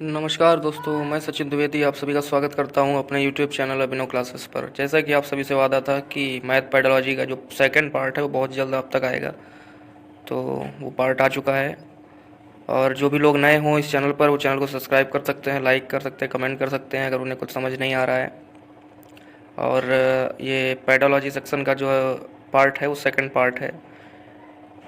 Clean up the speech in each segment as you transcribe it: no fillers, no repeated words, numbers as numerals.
नमस्कार दोस्तों, मैं सचिन द्विवेदी आप सभी का स्वागत करता हूं अपने YouTube चैनल अभिनव क्लासेस पर। जैसा कि आप सभी से वादा था कि मैथ पेडोलॉजी का जो सेकंड पार्ट है वो बहुत जल्द अब तक आएगा, तो वो पार्ट आ चुका है। और जो भी लोग नए हों इस चैनल पर, वो चैनल को सब्सक्राइब कर सकते हैं, लाइक कर सकते हैं, कमेंट कर सकते हैं अगर उन्हें कुछ समझ नहीं आ रहा है। और ये पेडोलॉजी सेक्शन का जो पार्ट है वो सेकेंड पार्ट है।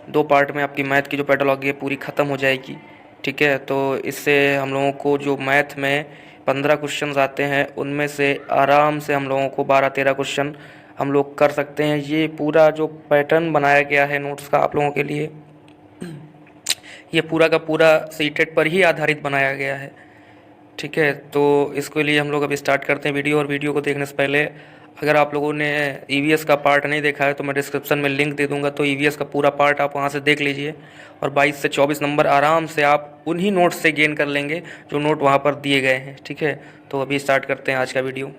2 पार्ट में आपकी मैथ की जो पेडोलॉजी है पूरी ख़त्म हो जाएगी। ठीक है, तो इससे हम लोगों को जो मैथ में 15 क्वेश्चंस आते हैं उनमें से आराम से हम लोगों को 12-13 क्वेश्चन हम लोग कर सकते हैं। ये पूरा जो पैटर्न बनाया गया है नोट्स का आप लोगों के लिए, ये पूरा का पूरा सीटेट पर ही आधारित बनाया गया है। ठीक है, तो इसके लिए हम लोग अभी स्टार्ट करते हैं वीडियो। और वीडियो को देखने से पहले अगर आप लोगों ने ईवीएस का पार्ट नहीं देखा है तो मैं डिस्क्रिप्शन में लिंक दे दूंगा, तो ईवीएस का पूरा पार्ट आप वहां से देख लीजिए। और 22 से 24 नंबर आराम से आप उन्हीं नोट से गेन कर लेंगे जो नोट वहां पर दिए गए हैं। ठीक है, तो अभी स्टार्ट करते हैं आज का वीडियो।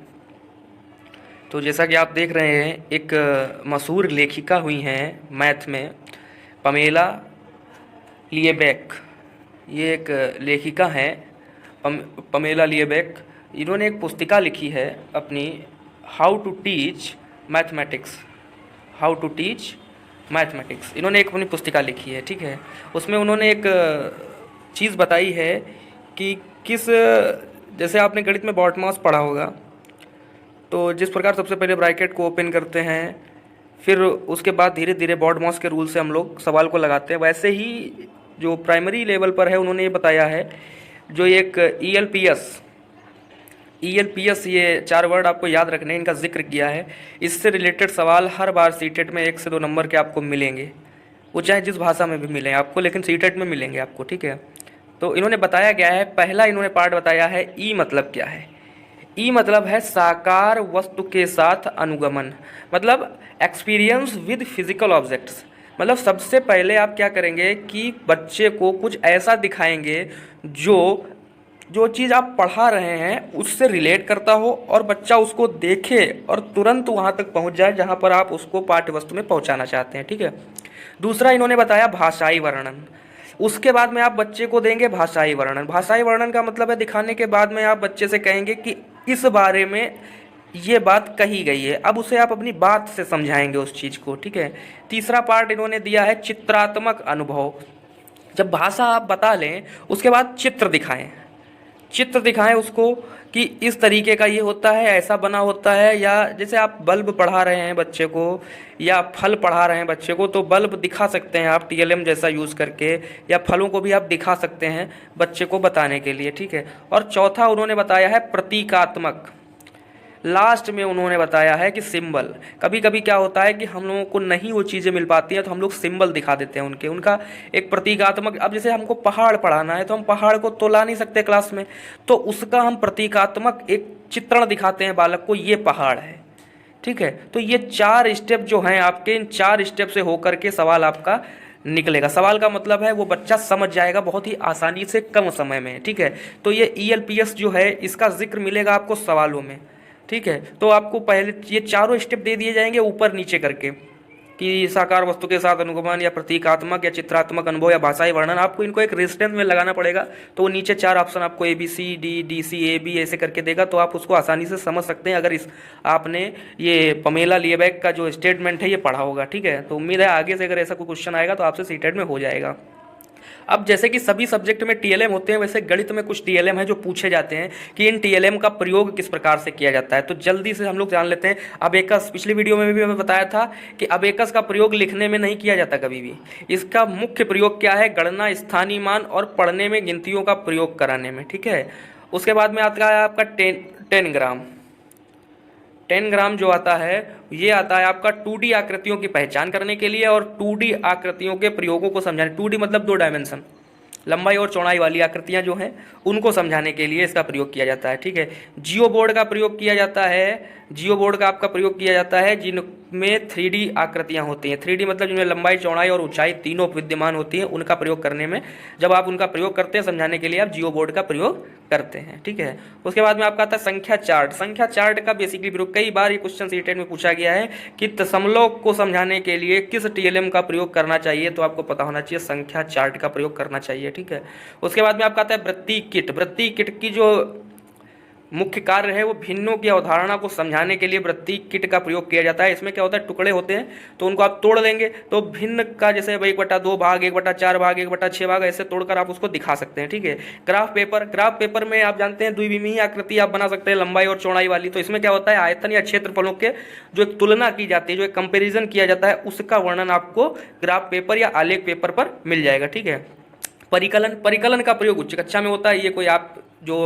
तो जैसा कि आप देख रहे हैं, एक मशहूर लेखिका हुई हैं मैथ में, पमेला लिएबेक। ये एक लेखिका हैं पमेला लिएबेक। इन्होंने एक पुस्तिका लिखी है अपनी, how to teach mathematics. How to teach mathematics इन्होंने एक अपनी पुस्तिका लिखी है। ठीक है, उसमें उन्होंने एक चीज़ बताई है कि किस, जैसे आपने गणित में बॉडमास पढ़ा होगा, तो जिस प्रकार सबसे पहले ब्रैकेट को ओपन करते हैं, फिर उसके बाद धीरे धीरे बॉडमास के रूल से हम लोग सवाल को लगाते हैं, वैसे ही जो प्राइमरी लेवल पर है उन्होंने ये बताया है। जो एक ईएलपीएस ये 4 वर्ड आपको याद रखने, इनका जिक्र किया है। इससे रिलेटेड सवाल हर बार सीटेट में 1 से 2 नंबर के आपको मिलेंगे, वो चाहे जिस भाषा में भी मिलें आपको, लेकिन सीटेट में मिलेंगे आपको। ठीक है, तो इन्होंने बताया गया है, पहला इन्होंने पार्ट बताया है ई मतलब क्या है। ई मतलब है साकार वस्तु के साथ अनुगमन, मतलब एक्सपीरियंस विद फिजिकल ऑब्जेक्ट्स। मतलब सबसे पहले आप क्या करेंगे कि बच्चे को कुछ ऐसा दिखाएंगे जो जो चीज़ आप पढ़ा रहे हैं उससे रिलेट करता हो, और बच्चा उसको देखे और तुरंत वहाँ तक पहुँच जाए जहाँ पर आप उसको पाठ्य वस्तु में पहुँचाना चाहते हैं। ठीक है, दूसरा इन्होंने बताया भाषाई वर्णन। उसके बाद में आप बच्चे को देंगे भाषाई वर्णन। भाषाई वर्णन का मतलब है दिखाने के बाद में आप बच्चे से कहेंगे कि इस बारे में ये बात कही गई है, अब उसे आप अपनी बात से समझाएंगे उस चीज़ को। ठीक है, तीसरा पार्ट इन्होंने दिया है चित्रात्मक अनुभव। जब भाषा आप बता लें उसके बाद चित्र दिखाएं उसको कि इस तरीके का ये होता है, ऐसा बना होता है। या जैसे आप बल्ब पढ़ा रहे हैं बच्चे को या फल पढ़ा रहे हैं बच्चे को, तो बल्ब दिखा सकते हैं आप टीएलएम जैसा यूज़ करके, या फलों को भी आप दिखा सकते हैं बच्चे को बताने के लिए। ठीक है, और चौथा उन्होंने बताया है प्रतीकात्मक। लास्ट में उन्होंने बताया है कि सिंबल। कभी कभी क्या होता है कि हम लोगों को नहीं वो चीज़ें मिल पाती हैं, तो हम लोग सिंबल दिखा देते हैं उनका एक प्रतीकात्मक। अब जैसे हमको पहाड़ पढ़ाना है तो हम पहाड़ को तो ला नहीं सकते क्लास में, तो उसका हम प्रतीकात्मक एक चित्रण दिखाते हैं बालक को, ये पहाड़ है। ठीक है, तो ये 4 स्टेप जो हैं आपके, इन 4 स्टेप से होकर के सवाल आपका निकलेगा। सवाल का मतलब है वो बच्चा समझ जाएगा बहुत ही आसानी से, कम समय में। ठीक है, तो ये ईएलपीएस जो है इसका जिक्र मिलेगा आपको सवालों में। ठीक है, तो आपको पहले ये चारों स्टेप दे दिए जाएंगे ऊपर नीचे करके, कि साकार वस्तु के साथ अनुगमन, या प्रतीकात्मक, या चित्रात्मक अनुभव, या भाषाई वर्णन। आपको इनको एक रेजिस्टेंस में लगाना पड़ेगा, तो वो नीचे 4 ऑप्शन आपको ABCD ऐसे करके देगा, तो आप उसको आसानी से समझ सकते हैं अगर आपने ये पमेला लिएबेक का जो स्टेटमेंट है ये पढ़ा होगा। ठीक है, तो उम्मीद है आगे से अगर ऐसा कोई क्वेश्चन आएगा तो आपसे सीटेट में हो जाएगा। अब जैसे कि सभी सब्जेक्ट में टीएलएम होते हैं, वैसे गणित में कुछ टीएलएम है जो पूछे जाते हैं कि इन टीएलएम का प्रयोग किस प्रकार से किया जाता है। तो जल्दी से हम लोग जान लेते हैं। अबेकस, पिछली वीडियो में भी हमें बताया था कि अबेकस का प्रयोग लिखने में नहीं किया जाता कभी भी। इसका मुख्य प्रयोग क्या है? गणना, स्थानीय मान और पढ़ने में गिनतियों का प्रयोग कराने में। ठीक है, उसके बाद में आता है आपका 10 ग्राम। 10 ग्राम जो आता है ये आता है आपका 2D आकृतियों की पहचान करने के लिए और 2D आकृतियों के प्रयोगों को समझाने। 2D मतलब 2 डायमेंशन, लंबाई और चौड़ाई वाली आकृतियां जो हैं उनको समझाने के लिए इसका प्रयोग किया जाता है। ठीक है, जियो बोर्ड का प्रयोग किया जाता है। जियो बोर्ड का आपका प्रयोग किया जाता है में 3D आकृतियाँ होती हैं। 3D मतलब जिनमें लंबाई, चौड़ाई और ऊंचाई तीनों विद्यमान होती हैं, उनका प्रयोग करने में, जब आप उनका प्रयोग करते हैं समझाने के लिए, आप जियो बोर्ड का प्रयोग करते हैं। ठीक है, उसके बाद में आपका आता है संख्या चार्ट। संख्या चार्ट का बेसिकली प्रयोग कई बार ये क्वेश्चन सीटेट में पूछा गया है कि दशमलव को समझाने के लिए किस TLM का प्रयोग करना चाहिए, तो आपको पता होना चाहिए संख्या चार्ट का प्रयोग करना चाहिए। ठीक है, उसके बाद में आपका आता है वृत्तीय किट। वृत्तीय किट की जो मुख्य कार्य है वो भिन्नों की अवधारणा को समझाने के लिए वृत्तीय किट का प्रयोग किया जाता है। इसमें क्या होता है, टुकड़े होते हैं तो उनको आप तोड़ देंगे तो भिन्न का जैसे 1/2 भाग, 1/4 भाग, 1/6 भाग ऐसे तोड़कर आप उसको दिखा सकते हैं। ठीक है, ग्राफ पेपर। ग्राफ पेपर में आप जानते हैं द्विविमीय आकृति आप बना सकते हैं लंबाई और चौड़ाई वाली। तो इसमें क्या होता है, आयतन या क्षेत्रफलों के जो एक तुलना की जाती है, जो एक कंपेरिजन किया जाता है, उसका वर्णन आपको ग्राफ पेपर या आलेख पेपर पर मिल जाएगा। ठीक है, परिकलन। परिकलन का प्रयोग उच्च कक्षा में होता है। ये कोई आप जो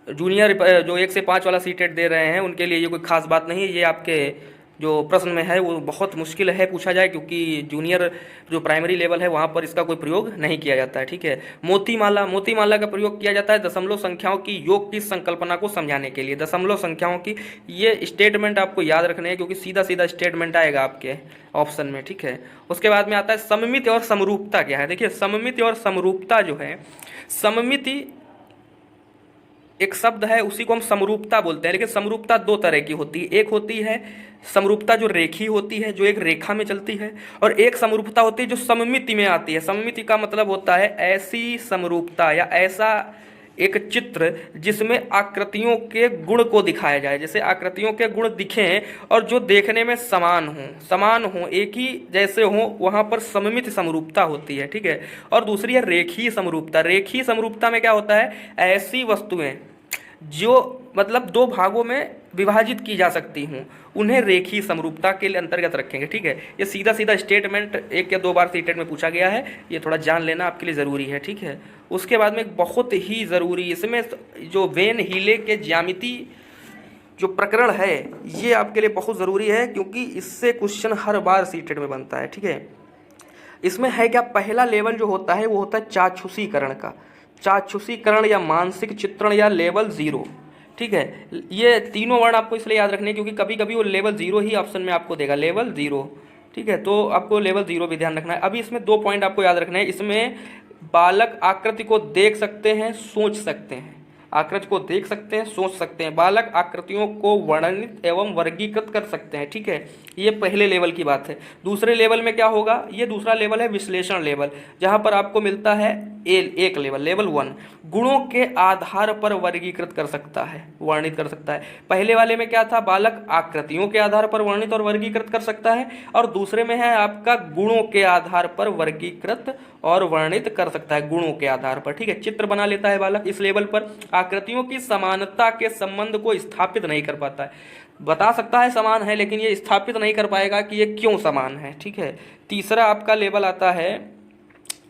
जूनियर जो 1 से 5 वाला सीटेट दे रहे हैं उनके लिए ये कोई खास बात नहीं है। ये आपके जो प्रश्न में है वो बहुत मुश्किल है पूछा जाए, क्योंकि जूनियर जो प्राइमरी लेवल है वहाँ पर इसका कोई प्रयोग नहीं किया जाता है। ठीक है, मोतीमाला। मोतीमाला का प्रयोग किया जाता है दशमलव संख्याओं की योग की संकल्पना को समझाने के लिए। दशमलव संख्याओं की ये स्टेटमेंट आपको याद रखने हैं, क्योंकि सीधा सीधा स्टेटमेंट आएगा आपके ऑप्शन में। ठीक है, उसके बाद में आता है सममिति और समरूपता क्या है। देखिए, सममिति और समरूपता जो है, सममिति एक शब्द है, उसी को हम समरूपता बोलते हैं, लेकिन समरूपता दो तरह की होती है। एक होती है समरूपता जो रेखीय होती है, जो एक रेखा में चलती है, और एक समरूपता होती है जो सममिति में आती है। सममिति का मतलब होता है ऐसी समरूपता या ऐसा एक चित्र जिसमें आकृतियों के गुण को दिखाया जाए। जैसे आकृतियों के गुण दिखें और जो देखने में समान हो, एक ही जैसे हो, वहाँ पर सममित समरूपता होती है। ठीक है, और दूसरी है रेखीय समरूपता। रेखीय समरूपता में क्या होता है, ऐसी वस्तुएं जो मतलब दो भागों में विभाजित की जा सकती हूँ, उन्हें रेखीय समरूपता के लिए अंतर्गत रखेंगे। ठीक है, ये सीधा सीधा स्टेटमेंट 1 या 2 बार सीटेट में पूछा गया है, ये थोड़ा जान लेना आपके लिए ज़रूरी है। ठीक है, उसके बाद में एक बहुत ही ज़रूरी, इसमें जो वेन हीले के ज्यामिति जो प्रकरण है ये आपके लिए बहुत ज़रूरी है, क्योंकि इससे क्वेश्चन हर बार सीटेट में बनता है। ठीक है, इसमें है क्या, पहला लेवल जो होता है वो होता है चाक्षुषीकरण का। चाक्षुषीकरण या मानसिक चित्रण या लेवल 0। ठीक है, ये तीनों वर्ड आपको इसलिए याद रखने हैं क्योंकि कभी कभी वो लेवल 0 ही ऑप्शन में आपको देगा, लेवल 0। ठीक है, तो आपको लेवल 0 भी ध्यान रखना है। अभी इसमें 2 पॉइंट आपको याद रखना है। इसमें बालक आकृति को देख सकते हैं, सोच सकते हैं। आकृति को देख सकते हैं, सोच सकते हैं। बालक आकृतियों को वर्णित एवं वर्गीकृत कर सकते हैं। ठीक है, ये पहले लेवल की बात है। दूसरे लेवल में क्या होगा, ये दूसरा लेवल है विश्लेषण लेवल, जहां पर आपको मिलता है एक लेवल, लेवल 1, गुणों के आधार पर वर्गीकृत कर सकता है, वर्णित कर सकता है। पहले वाले में क्या था, बालक आकृतियों के आधार पर वर्णित और वर्गीकृत कर सकता है, और दूसरे में है आपका गुणों के आधार पर वर्गीकृत और वर्णित कर सकता है, गुणों के आधार पर। ठीक है, चित्र बना लेता है बालक इस लेवल पर। आकृतियों की समानता के संबंध को स्थापित नहीं कर पाता है, बता सकता है समान है, लेकिन ये स्थापित नहीं कर पाएगा कि ये क्यों समान है। ठीक है, तीसरा आपका लेवल आता है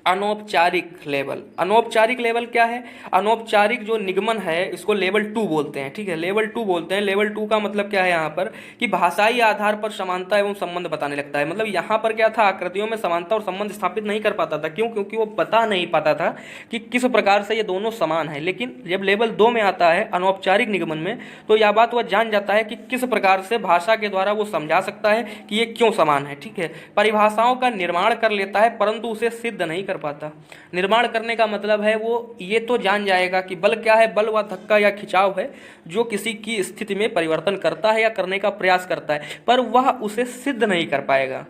अनौपचारिक लेवल। अनौपचारिक लेवल क्या है, अनौपचारिक जो निगमन है इसको लेवल 2 बोलते हैं। ठीक है, लेवल 2 बोलते हैं। लेवल 2 का मतलब क्या है यहाँ पर, कि भाषाई आधार पर समानता एवं संबंध बताने लगता है। मतलब यहाँ पर क्या था, आकृतियों में समानता और संबंध स्थापित नहीं कर पाता था। क्यों, क्योंकि वो बता नहीं पाता था कि किस प्रकार से ये दोनों समान है। लेकिन जब लेवल 2 में आता है अनौपचारिक निगमन में, तो यह बात वह जान जाता है कि किस प्रकार से भाषा के द्वारा वो समझा सकता है कि ये क्यों समान है। ठीक है, परिभाषाओं का निर्माण कर लेता है, परंतु उसे सिद्ध नहीं कर पाता। निर्माण करने का मतलब है वो ये तो जान जाएगा कि बल क्या है, बल व धक्का या खिंचाव है जो किसी की स्थिति में परिवर्तन करता है या करने का प्रयास करता है, पर वह उसे सिद्ध नहीं कर पाएगा।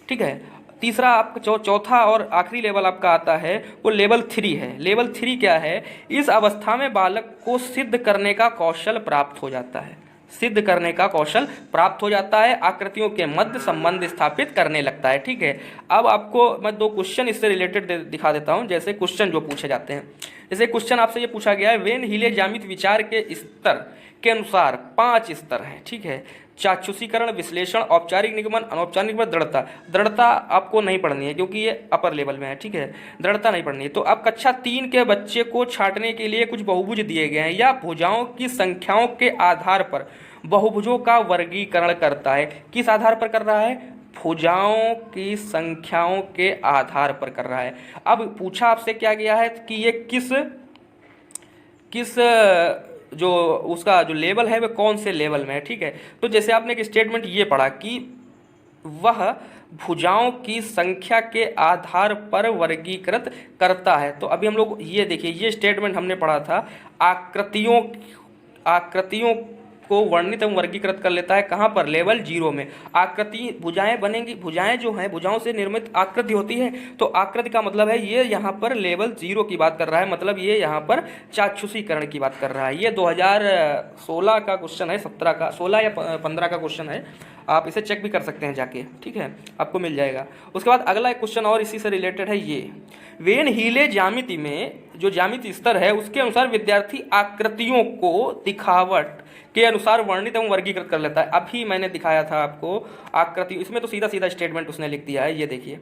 ठीक है, तीसरा आपका चौथा और आखिरी लेवल आपका आता है वो लेवल 3 है। लेवल 3 क्या है, इस अवस्था में बालक को सिद्ध करने का कौशल प्राप्त हो जाता है, सिद्ध करने का कौशल प्राप्त हो जाता है, आकृतियों के मध्य संबंध स्थापित करने लगता है। ठीक है, अब आपको मैं 2 क्वेश्चन इससे रिलेटेड दिखा देता हूं, जैसे क्वेश्चन जो पूछे जाते हैं। जैसे क्वेश्चन आपसे ये पूछा गया है, वेन हीले ज्यामिति विचार के स्तर के अनुसार 5 स्तर हैं। ठीक है, चाक्षुषीकरण, विश्लेषण, औपचारिक निगमन, अनौपचारिक निगमन, दृढ़ता। दृढ़ता आपको नहीं पढ़नी है क्योंकि ये अपर लेवल में है। ठीक है, दृढ़ता नहीं पढ़नी है। तो अब कक्षा 3 के बच्चे को छांटने के लिए कुछ बहुभुज दिए गए हैं, या भुजाओं की संख्याओं के आधार पर बहुभुजों का वर्गीकरण करता है। किस आधार पर कर रहा है, भुजाओं की संख्याओं के आधार पर कर रहा है। अब पूछा आपसे क्या गया है कि ये किस जो उसका जो लेवल है वह कौन से लेवल में है, ठीक है। तो जैसे आपने एक स्टेटमेंट ये पढ़ा कि वह भुजाओं की संख्या के आधार पर वर्गीकृत करता है। तो अभी हम लोग ये देखिए, ये स्टेटमेंट हमने पढ़ा था, आकृतियों को वर्णित एवं वर्गीकृत कर लेता है कहाँ पर, लेवल 0 में। आकृति भुजाएं बनेंगी, भुजाएं जो हैं भुजाओं से निर्मित आकृति होती है। तो आकृति का मतलब है ये यहाँ पर लेवल 0 की बात कर रहा है, मतलब ये यहाँ पर चाक्षुषीकरण की बात कर रहा है। ये 2016 का क्वेश्चन है, 17 का 16 या 15 का क्वेश्चन है, आप इसे चेक भी कर सकते हैं जाके, ठीक है, आपको मिल जाएगा। उसके बाद अगला एक क्वेश्चन और इसी से रिलेटेड है, ये वेन हीले ज्यामिति में जो ज्यामिति स्तर है उसके अनुसार विद्यार्थी आकृतियों को दिखावट के अनुसार वर्णित एवं वर्गीकृत कर लेता है। अभी मैंने दिखाया था आपको आकृति, इसमें तो सीधा सीधा स्टेटमेंट उसने लिख दिया है, ये देखिए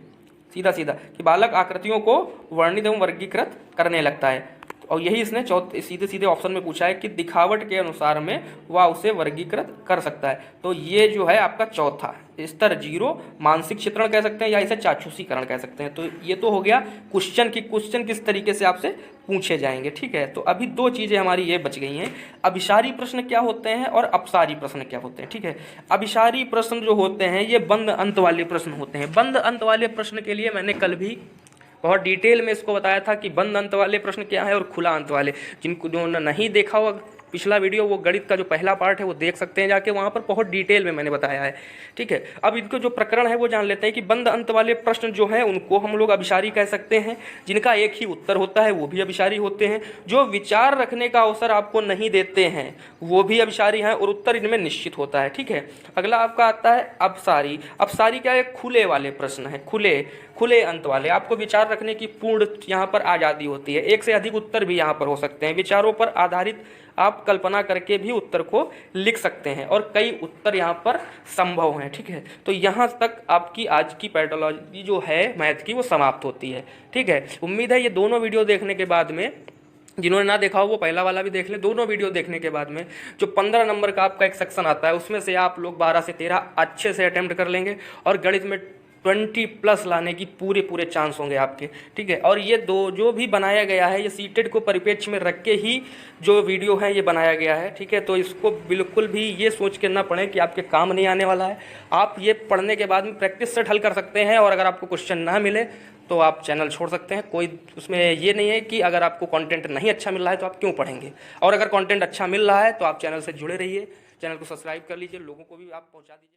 सीधा सीधा कि बालक आकृतियों को वर्णित एवं वर्गीकृत करने लगता है। और यही इसने सीधे सीधे ऑप्शन में पूछा है कि दिखावट के अनुसार में वह उसे वर्गीकृत कर सकता है। तो ये जो है आपका चौथा स्तर 0 मानसिक चित्रण कह सकते हैं या इसे चाक्षुषीकरण कह सकते हैं। तो ये तो हो गया क्वेश्चन की, क्वेश्चन किस तरीके से आपसे पूछे जाएंगे, ठीक है। तो अभी 2 चीज़ें हमारी ये बच गई हैं, अभिसारी प्रश्न क्या होते हैं और अपसारी प्रश्न क्या होते हैं, ठीक है। अभिसारी प्रश्न जो होते हैं ये बंद अंत वाले प्रश्न होते हैं। बंद अंत वाले प्रश्न के लिए मैंने कल भी बहुत डिटेल में इसको बताया था कि बंद अंत वाले प्रश्न क्या है और खुला अंत वाले। जिनको जो नहीं देखा हो पिछला वीडियो, वो गणित का जो पहला पार्ट है वो देख सकते हैं जाके, वहाँ पर बहुत डिटेल में मैंने बताया है, ठीक है। अब इनको जो प्रकरण है वो जान लेते हैं कि बंद अंत वाले प्रश्न जो हैं उनको हम लोग अभिसारी कह सकते हैं, जिनका एक ही उत्तर होता है वो भी अभिसारी होते हैं। जो विचार रखने का अवसर आपको नहीं देते हैं वो भी अभिसारी हैं और उत्तर इनमें निश्चित होता है, ठीक है। अगला आपका आता है अपसारी। अपसारी क्या है, खुले वाले प्रश्न है, खुले अंत वाले। आपको विचार रखने की पूर्ण यहाँ पर आज़ादी होती है, एक से अधिक उत्तर भी यहाँ पर हो सकते हैं। विचारों पर आधारित आप कल्पना करके भी उत्तर को लिख सकते हैं और कई उत्तर यहाँ पर संभव हैं, ठीक है। तो यहाँ तक आपकी आज की पैथोलॉजी जो है मैथ की वो समाप्त होती है, ठीक है। उम्मीद है ये दोनों वीडियो देखने के बाद में, जिन्होंने ना देखा हो वो पहला वाला भी देख लें, दोनों वीडियो देखने के बाद में जो 15 नंबर का आपका एक सेक्शन आता है उसमें से आप लोग 12 से 13 अच्छे से अटेम्प्ट कर लेंगे और गणित में 20+ लाने की पूरे चांस होंगे आपके, ठीक है। और ये जो भी बनाया गया है ये सीटेट को परिप्रेक्ष्य में रख के ही जो वीडियो है ये बनाया गया है, ठीक है। तो इसको बिल्कुल भी ये सोच के ना पढ़ें कि आपके काम नहीं आने वाला है। आप ये पढ़ने के बाद में प्रैक्टिस सेट हल कर सकते हैं और अगर आपको क्वेश्चन ना मिले तो आप चैनल छोड़ सकते हैं। कोई उसमें ये नहीं है कि अगर आपको कंटेंट नहीं अच्छा मिल रहा है तो आप क्यों पढ़ेंगे, और अगर कंटेंट अच्छा मिल रहा है तो आप चैनल से जुड़े रहिए, चैनल को सब्सक्राइब कर लीजिए, लोगों को भी आप पहुँचा दीजिए।